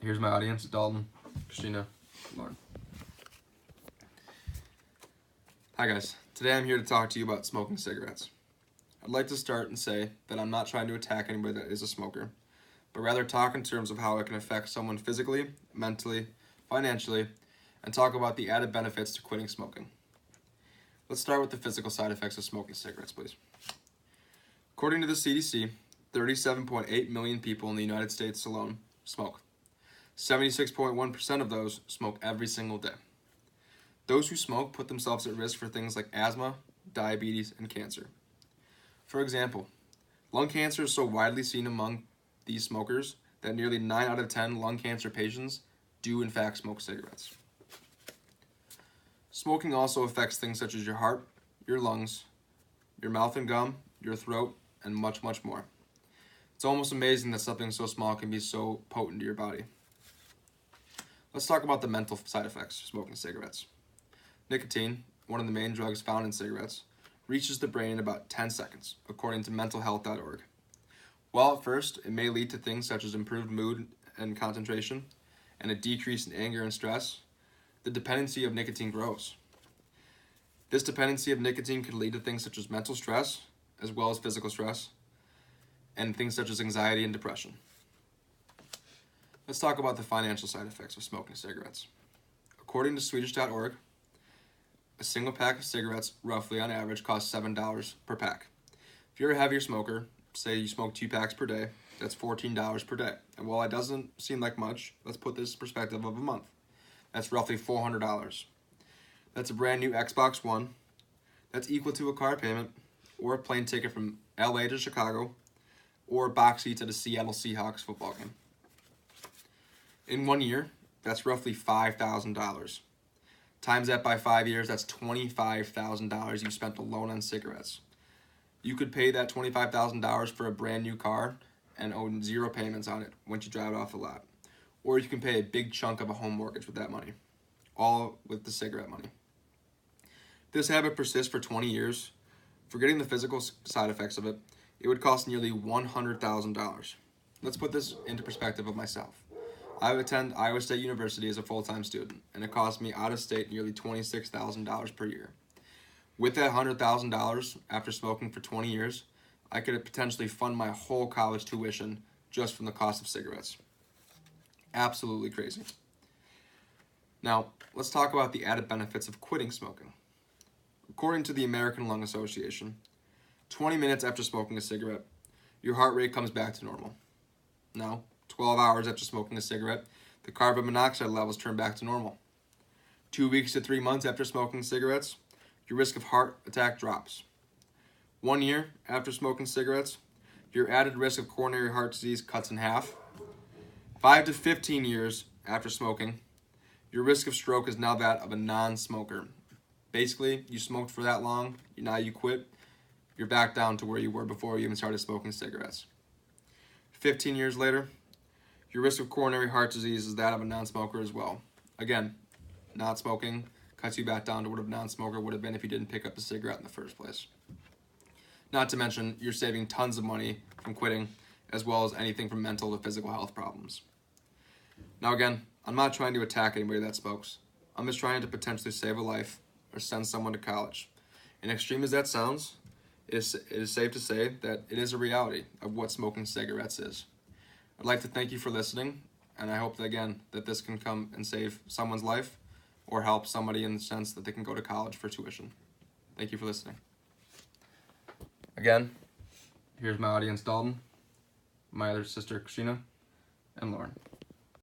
Here's my audience: Dalton, Christina, Lauren. Hi guys, today I'm here to talk to you about smoking cigarettes. I'd like to start and say that I'm not trying to attack anybody that is a smoker, but rather talk in terms of how it can affect someone physically, mentally, financially, and talk about the added benefits to quitting smoking. Let's start with the physical side effects of smoking cigarettes, please. According to the CDC, 37.8 million people in the United States alone smoke. 76.1% of those smoke every single day. Those who smoke put themselves at risk for things like asthma, diabetes, and cancer. For example, lung cancer is so widely seen among these smokers that nearly 9 out of 10 lung cancer patients do in fact smoke cigarettes. Smoking also affects things such as your heart, your lungs, your mouth and gum, your throat, and much, much more. It's almost amazing that something so small can be so potent to your body. Let's talk about the mental side effects of smoking cigarettes. Nicotine, one of the main drugs found in cigarettes, reaches the brain in about 10 seconds, according to mentalhealth.org. While at first it may lead to things such as improved mood and concentration, and a decrease in anger and stress, the dependency of nicotine grows. This dependency of nicotine could lead to things such as mental stress, as well as physical stress, and things such as anxiety and depression. Let's talk about the financial side effects of smoking cigarettes. According to Swedish.org, a single pack of cigarettes, roughly on average, costs $7 per pack. If you're a heavier smoker, say you smoke 2 packs per day, that's $14 per day. And while it doesn't seem like much, let's put this in perspective of a month. That's roughly $400. That's a brand new Xbox One. That's equal to a car payment, or a plane ticket from LA to Chicago, or a box seat to the Seattle Seahawks football game. In 1 year, that's roughly $5,000. Times that by 5 years, that's $25,000 you spent alone on cigarettes. You could pay that $25,000 for a brand new car and own 0 payments on it once you drive it off the lot. Or you can pay a big chunk of a home mortgage with that money, all with the cigarette money. If this habit persists for 20 years, forgetting the physical side effects of it, it would cost nearly $100,000. Let's put this into perspective of myself. I attend Iowa State University as a full-time student, and it cost me out of state nearly $26,000 per year. With that $100,000 after smoking for 20 years, I could potentially fund my whole college tuition just from the cost of cigarettes. Absolutely crazy. Now, let's talk about the added benefits of quitting smoking. According to the American Lung Association, 20 minutes after smoking a cigarette, your heart rate comes back to normal. Now, 12 hours after smoking a cigarette, the carbon monoxide levels turn back to normal. 2 weeks to 3 months after smoking cigarettes, your risk of heart attack drops. 1 year after smoking cigarettes, your added risk of coronary heart disease cuts in half. 5 to 15 years after smoking, your risk of stroke is now that of a non-smoker. Basically, you smoked for that long, now you quit, you're back down to where you were before you even started smoking cigarettes. 15 years later, your risk of coronary heart disease is that of a non-smoker as well. Again, not smoking cuts you back down to what a non-smoker would have been if you didn't pick up a cigarette in the first place. Not to mention, you're saving tons of money from quitting, as well as anything from mental to physical health problems. Now again, I'm not trying to attack anybody that smokes. I'm just trying to potentially save a life or send someone to college. And extreme as that sounds, it is safe to say that it is a reality of what smoking cigarettes is. I'd like to thank you for listening, and I hope that, again, that this can come and save someone's life or help somebody in the sense that they can go to college for tuition. Thank you for listening. Again, here's my audience: Dalton, my other sister Christina, and Lauren.